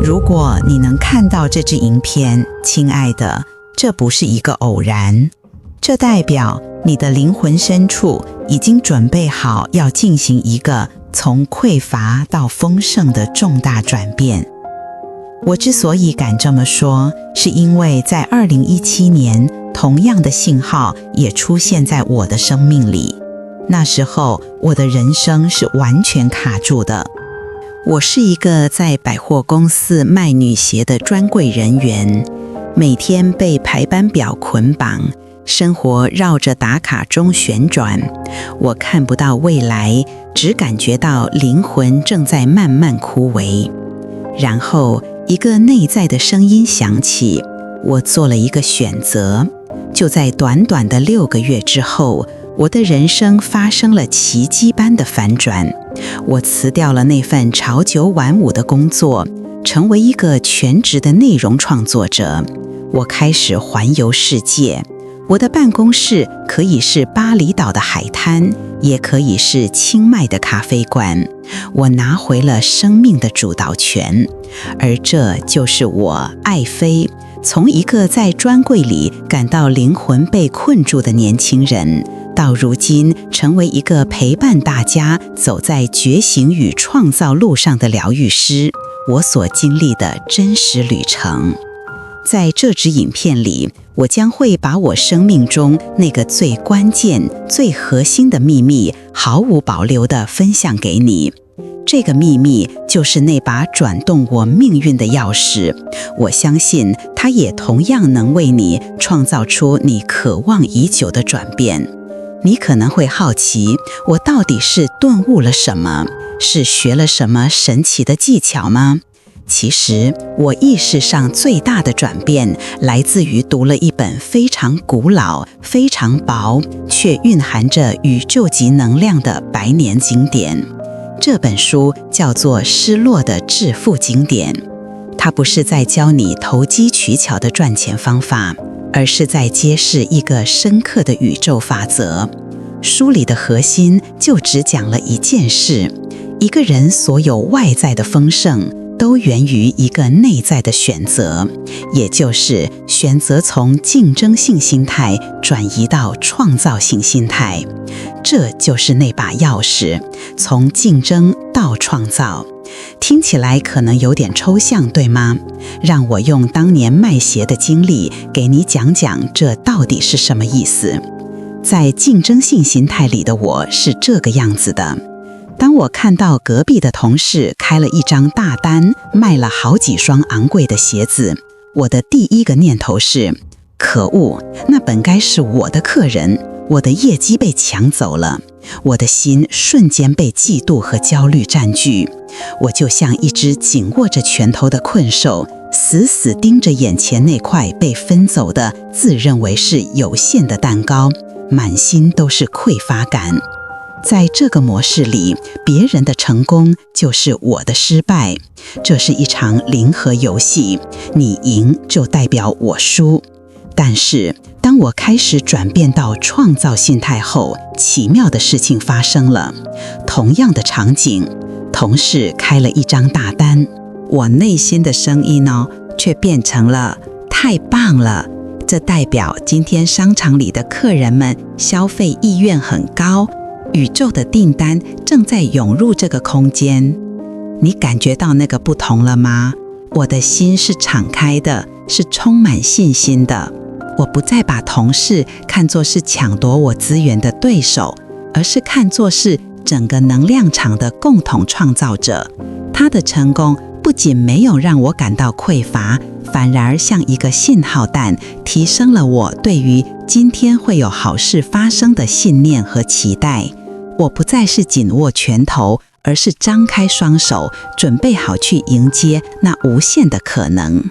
如果你能看到这支影片，亲爱的，这不是一个偶然，这代表你的灵魂深处已经准备好要进行一个从匮乏到丰盛的重大转变。我之所以敢这么说，是因为在2017年，同样的信号也出现在我的生命里。那时候，我的人生是完全卡住的。我是一个在百货公司卖女鞋的专柜人员，每天被排班表捆绑，生活绕着打卡钟旋转。我看不到未来，只感觉到灵魂正在慢慢枯萎。然后，一个内在的声音响起，我做了一个选择。就在短短的6个月之后，我的人生发生了奇迹般的反转。我辞掉了那份朝9晚5的工作，成为一个全职的内容创作者。我开始环游世界。我的办公室可以是巴厘岛的海滩，也可以是清迈的咖啡馆。我拿回了生命的主导权，而这就是我爱妃，从一个在专柜里感到灵魂被困住的年轻人，到如今成为一个陪伴大家走在觉醒与创造路上的疗愈师，我所经历的真实旅程。在这支影片里，我将会把我生命中那个最关键、最核心的秘密毫无保留地分享给你。这个秘密就是那把转动我命运的钥匙，我相信它也同样能为你创造出你渴望已久的转变。你可能会好奇，我到底是顿悟了什么？是学了什么神奇的技巧吗？其实，我意识上最大的转变来自于读了一本非常古老、非常薄，却蕴含着宇宙级能量的百年经典。这本书叫做《失落的致富经典》，它不是在教你投机取巧的赚钱方法，而是在揭示一个深刻的宇宙法则。书里的核心就只讲了一件事：一个人所有外在的丰盛，都源于一个内在的选择，也就是选择从竞争性心态转移到创造性心态。这就是那把钥匙，从竞争到创造。听起来可能有点抽象，对吗？让我用当年卖鞋的经历给你讲讲这到底是什么意思。在竞争性心态里的我是这个样子的。当我看到隔壁的同事开了一张大单，卖了好几双昂贵的鞋子，我的第一个念头是：可恶，那本该是我的客人，我的业绩被抢走了。我的心瞬间被嫉妒和焦虑占据，我就像一只紧握着拳头的困兽，死死盯着眼前那块被分走的自认为是有限的蛋糕，满心都是匮乏感。在这个模式里，别人的成功就是我的失败，这是一场零和游戏，你赢就代表我输。但是当我开始转变到创造心态后，奇妙的事情发生了。同样的场景，同事开了一张大单，我内心的声音却变成了太棒了，这代表今天商场里的客人们消费意愿很高，宇宙的订单正在涌入这个空间。你感觉到那个不同了吗？我的心是敞开的，是充满信心的。我不再把同事看作是抢夺我资源的对手，而是看作是整个能量场的共同创造者。他的成功不仅没有让我感到匮乏，反而像一个信号弹，提升了我对于今天会有好事发生的信念和期待。我不再是紧握拳头，而是张开双手，准备好去迎接那无限的可能。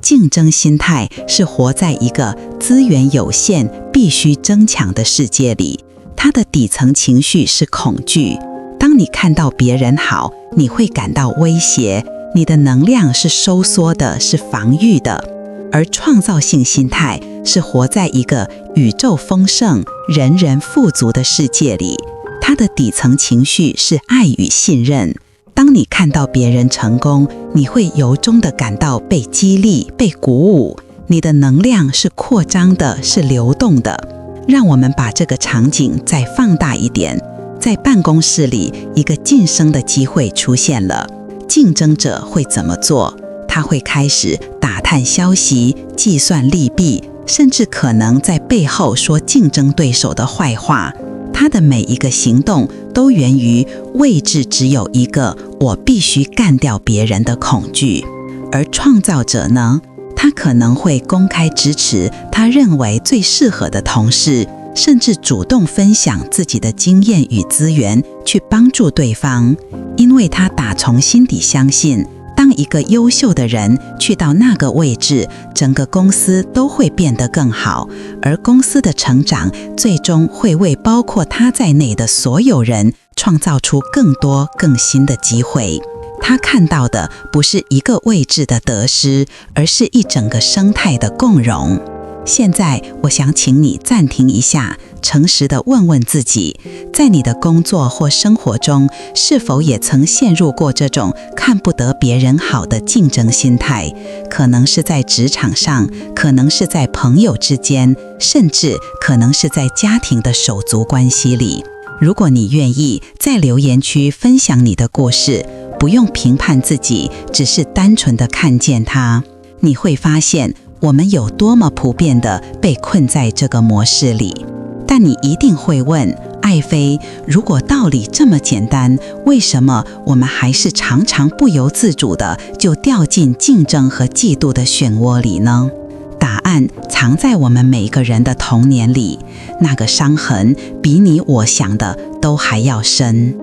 竞争心态是活在一个资源有限、必须争抢的世界里，它的底层情绪是恐惧。当你看到别人好，你会感到威胁，你的能量是收缩的，是防御的。而创造性心态是活在一个宇宙丰盛、人人富足的世界里，它的底层情绪是爱与信任。当你看到别人成功，你会由衷地感到被激励、被鼓舞，你的能量是扩张的，是流动的。让我们把这个场景再放大一点，在办公室里，一个晋升的机会出现了，竞争者会怎么做？他会开始打探消息、计算利弊，甚至可能在背后说竞争对手的坏话。他的每一个行动都源于位置只有一个，我必须干掉别人的恐惧。而创造者呢？他可能会公开支持他认为最适合的同事，甚至主动分享自己的经验与资源，去帮助对方，因为他打从心底相信，当一个优秀的人去到那个位置，整个公司都会变得更好，而公司的成长最终会为包括他在内的所有人创造出更多更新的机会。他看到的不是一个位置的得失，而是一整个生态的共荣。现在，我想请你暂停一下，诚实地问问自己，在你的工作或生活中，是否也曾陷入过这种看不得别人好的竞争心态？可能是在职场上，可能是在朋友之间，甚至可能是在家庭的手足关系里。如果你愿意在留言区分享你的故事，不用评判自己，只是单纯地看见它，你会发现我们有多么普遍地被困在这个模式里。但你一定会问，爱妃，如果道理这么简单，为什么我们还是常常不由自主地就掉进竞争和嫉妒的漩涡里呢？答案藏在我们每一个人的童年里，那个伤痕比你我想的都还要深。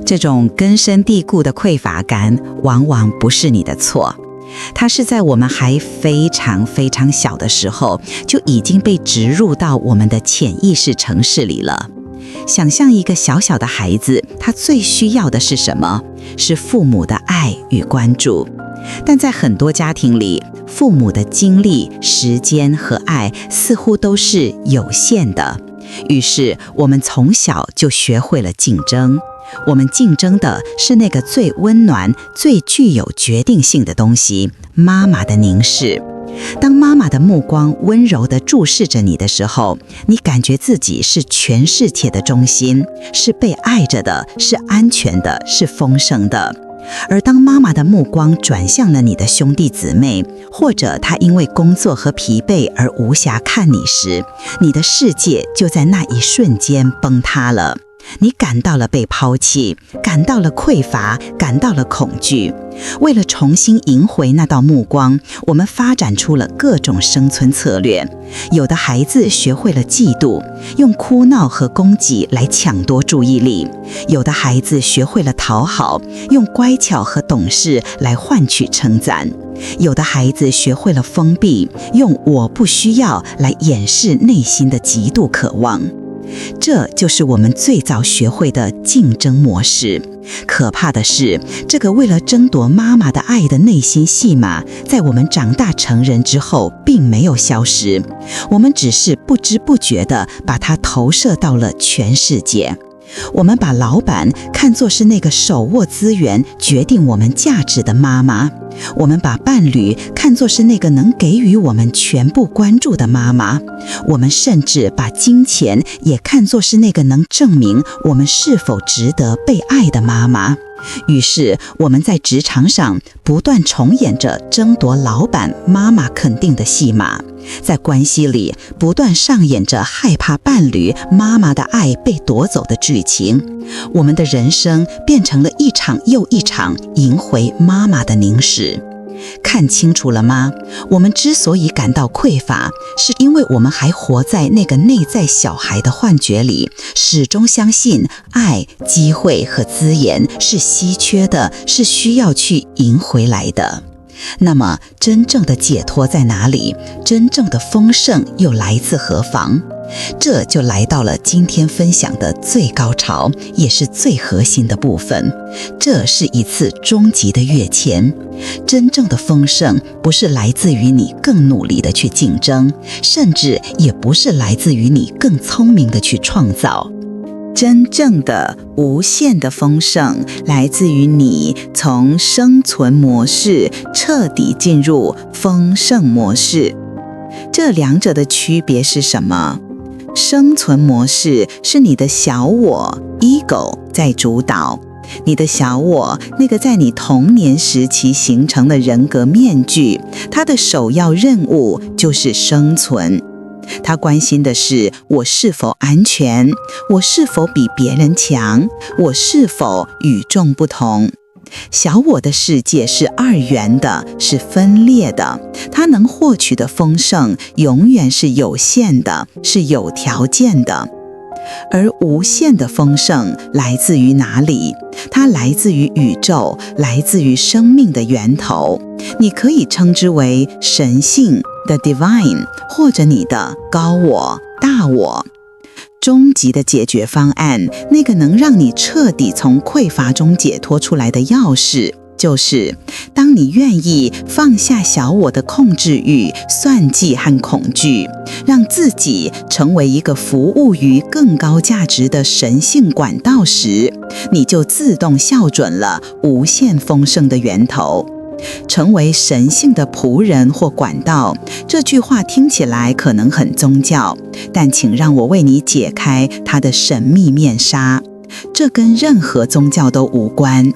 这种根深蒂固的匮乏感往往不是你的错，它是在我们还非常非常小的时候就已经被植入到我们的潜意识程式里了。想象一个小小的孩子，他最需要的是什么？是父母的爱与关注。但在很多家庭里，父母的精力、时间和爱似乎都是有限的，于是我们从小就学会了竞争。我们竞争的是那个最温暖、最具有决定性的东西——妈妈的凝视。当妈妈的目光温柔地注视着你的时候，你感觉自己是全世界的中心，是被爱着的，是安全的，是丰盛的。而当妈妈的目光转向了你的兄弟姊妹，或者她因为工作和疲惫而无暇看你时，你的世界就在那一瞬间崩塌了。你感到了被抛弃，感到了匮乏，感到了恐惧。为了重新赢回那道目光，我们发展出了各种生存策略。有的孩子学会了嫉妒，用哭闹和攻击来抢夺注意力；有的孩子学会了讨好，用乖巧和懂事来换取称赞；有的孩子学会了封闭，用我不需要来掩饰内心的极度渴望。这就是我们最早学会的竞争模式。可怕的是，这个为了争夺妈妈的爱的内心戏码，在我们长大成人之后并没有消失，我们只是不知不觉地把它投射到了全世界。我们把老板看作是那个手握资源、决定我们价值的妈妈，我们把伴侣看作是那个能给予我们全部关注的妈妈，我们甚至把金钱也看作是那个能证明我们是否值得被爱的妈妈。于是我们在职场上不断重演着争夺老板、妈妈肯定的戏码，在关系里不断上演着害怕伴侣、妈妈的爱被夺走的剧情。我们的人生变成了一场又一场赢回妈妈的凝视。看清楚了吗？我们之所以感到匮乏，是因为我们还活在那个内在小孩的幻觉里，始终相信爱、机会和资源是稀缺的，是需要去赢回来的。那么，真正的解脱在哪里？真正的丰盛又来自何方？这就来到了今天分享的最高潮，也是最核心的部分。这是一次终极的跃迁。真正的丰盛不是来自于你更努力的去竞争，甚至也不是来自于你更聪明的去创造。真正的无限的丰盛来自于你从生存模式彻底进入丰盛模式。这两者的区别是什么？生存模式是你的小我 ego 在主导，你的小我那个在你童年时期形成的人格面具，它的首要任务就是生存。他关心的是我是否安全，我是否比别人强，我是否与众不同。小我的世界是二元的，是分裂的，它能获取的丰盛永远是有限的，是有条件的。而无限的丰盛来自于哪里？它来自于宇宙，来自于生命的源头。你可以称之为神性 the divine， 或者你的高我大我。终极的解决方案，那个能让你彻底从匮乏中解脱出来的钥匙，就是当你愿意放下小我的控制欲、算计和恐惧，让自己成为一个服务于更高价值的神性管道时，你就自动校准了无限丰盛的源头。成为神性的仆人或管道，这句话听起来可能很宗教，但请让我为你解开它的神秘面纱。这跟任何宗教都无关。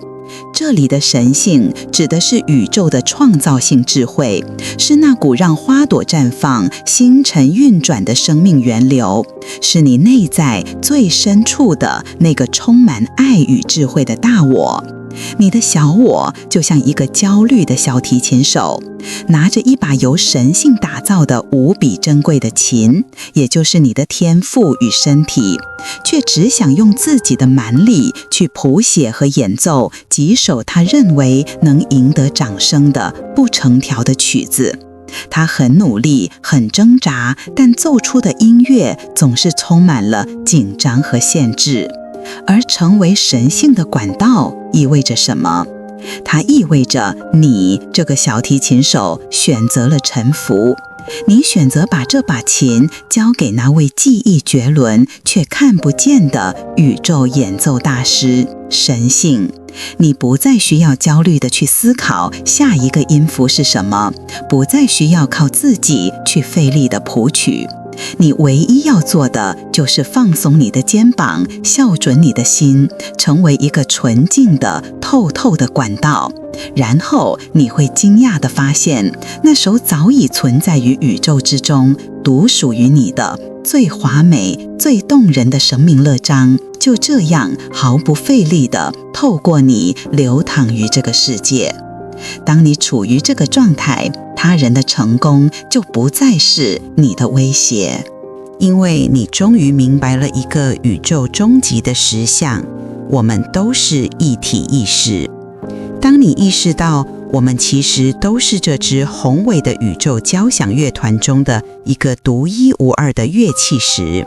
这里的神性指的是宇宙的创造性智慧，是那股让花朵绽放、星辰运转的生命源流，是你内在最深处的那个充满爱与智慧的大我。你的小我就像一个焦虑的小提琴手，拿着一把由神性打造的无比珍贵的琴，也就是你的天赋与身体，却只想用自己的蛮力去谱写和演奏几首他认为能赢得掌声的不成调的曲子。他很努力，很挣扎，但奏出的音乐总是充满了紧张和限制。而成为神性的管道意味着什么？它意味着你这个小提琴手选择了臣服，你选择把这把琴交给那位技艺绝伦却看不见的宇宙演奏大师神性。你不再需要焦虑地去思考下一个音符是什么，不再需要靠自己去费力地谱曲。你唯一要做的就是放松你的肩膀，校准你的心，成为一个纯净的透透的管道。然后你会惊讶地发现，那首早已存在于宇宙之中，独属于你的最华美、最动人的生命乐章，就这样毫不费力地透过你流淌于这个世界。当你处于这个状态，他人的成功就不再是你的威胁，因为你终于明白了一个宇宙终极的实相：我们都是一体意识。当你意识到我们其实都是这支宏伟的宇宙交响乐团中的一个独一无二的乐器时，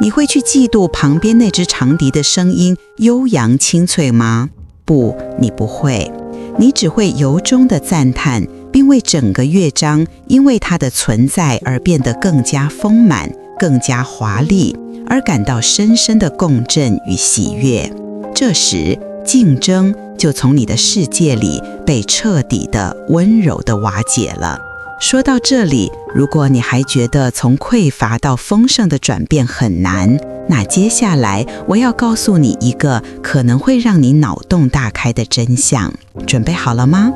你会去嫉妒旁边那只长笛的声音悠扬清脆吗？不，你不会。你只会由衷的赞叹，并为整个乐章因为它的存在而变得更加丰满、更加华丽，而感到深深的共振与喜悦。这时，竞争就从你的世界里被彻底的、温柔的瓦解了。说到这里，如果你还觉得从匮乏到丰盛的转变很难，那接下来我要告诉你一个可能会让你脑洞大开的真相。准备好了吗？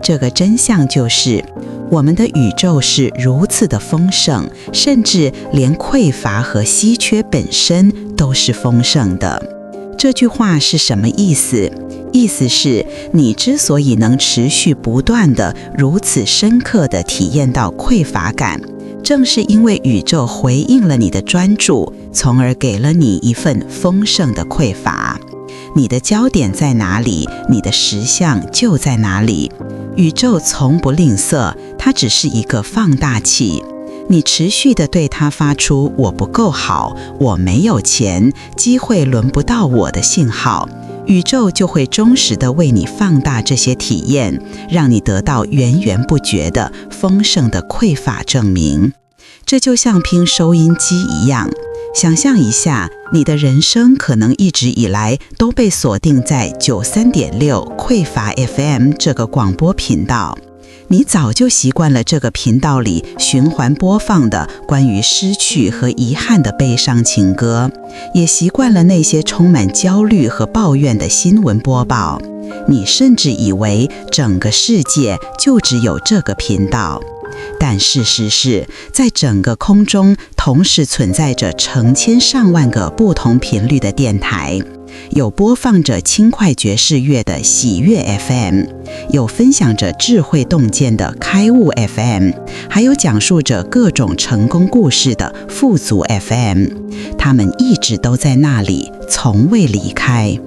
这个真相就是，我们的宇宙是如此的丰盛，甚至连匮乏和稀缺本身都是丰盛的。这句话是什么意思？意思是你之所以能持续不断地如此深刻地体验到匮乏感，正是因为宇宙回应了你的专注，从而给了你一份丰盛的匮乏。你的焦点在哪里，你的实相就在哪里。宇宙从不吝啬，它只是一个放大器。你持续地对它发出我不够好，我没有钱，机会轮不到我的信号，宇宙就会忠实地为你放大这些体验，让你得到源源不绝的丰盛的匮乏证明。这就像拼收音机一样，想象一下，你的人生可能一直以来都被锁定在93.6匮乏 FM 这个广播频道。你早就习惯了这个频道里循环播放的关于失去和遗憾的悲伤情歌，也习惯了那些充满焦虑和抱怨的新闻播报。你甚至以为整个世界就只有这个频道。但事实是，在整个空中同时存在着成千上万个不同频率的电台，有播放着轻快爵士乐的喜悦 FM， 有分享着智慧洞见的开悟 FM， 还有讲述着各种成功故事的富足 FM。 他们一直都在那里，从未离开。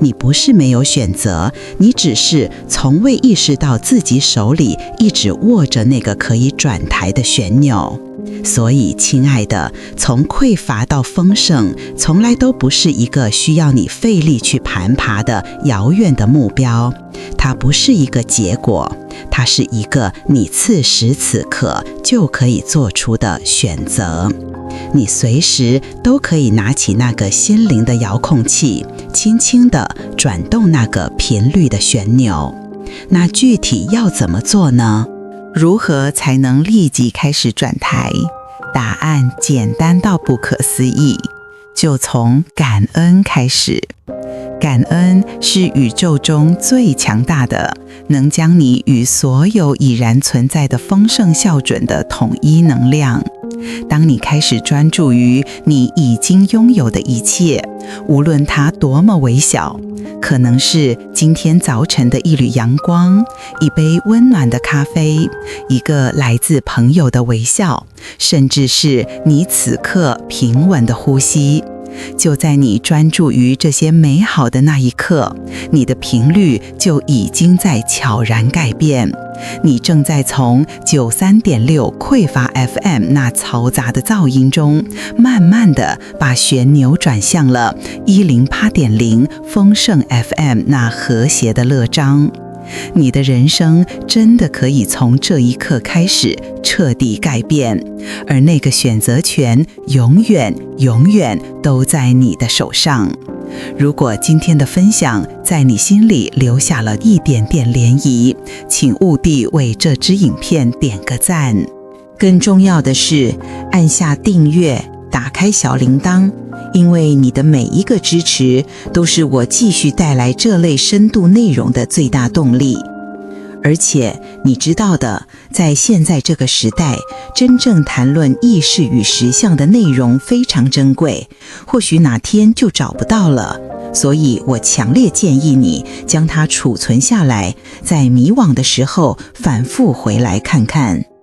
你不是没有选择，你只是从未意识到自己手里一直握着那个可以转台的旋钮。所以，亲爱的，从匮乏到丰盛，从来都不是一个需要你费力去攀爬的遥远的目标。它不是一个结果，它是一个你此时此刻就可以做出的选择。你随时都可以拿起那个心灵的遥控器，轻轻地转动那个频率的旋钮。那具体要怎么做呢？如何才能立即开始转台？答案简单到不可思议，就从感恩开始。感恩是宇宙中最强大的，能将你与所有已然存在的丰盛校准的统一能量。当你开始专注于你已经拥有的一切，无论它多么微小，可能是今天早晨的一缕阳光，一杯温暖的咖啡，一个来自朋友的微笑，甚至是你此刻平稳的呼吸。就在你专注于这些美好的那一刻，你的频率就已经在悄然改变。你正在从93.6匮乏 FM 那嘈杂的噪音中，慢慢地把旋钮转向了108.0丰盛 FM 那和谐的乐章。你的人生真的可以从这一刻开始彻底改变，而那个选择权永远都在你的手上。如果今天的分享在你心里留下了一点点涟漪，请务必为这支影片点个赞。更重要的是，按下订阅，打开小铃铛，因为你的每一个支持都是我继续带来这类深度内容的最大动力。而且你知道的，在现在这个时代，真正谈论意识与实相的内容非常珍贵，或许哪天就找不到了。所以我强烈建议你将它储存下来，在迷惘的时候反复回来看看。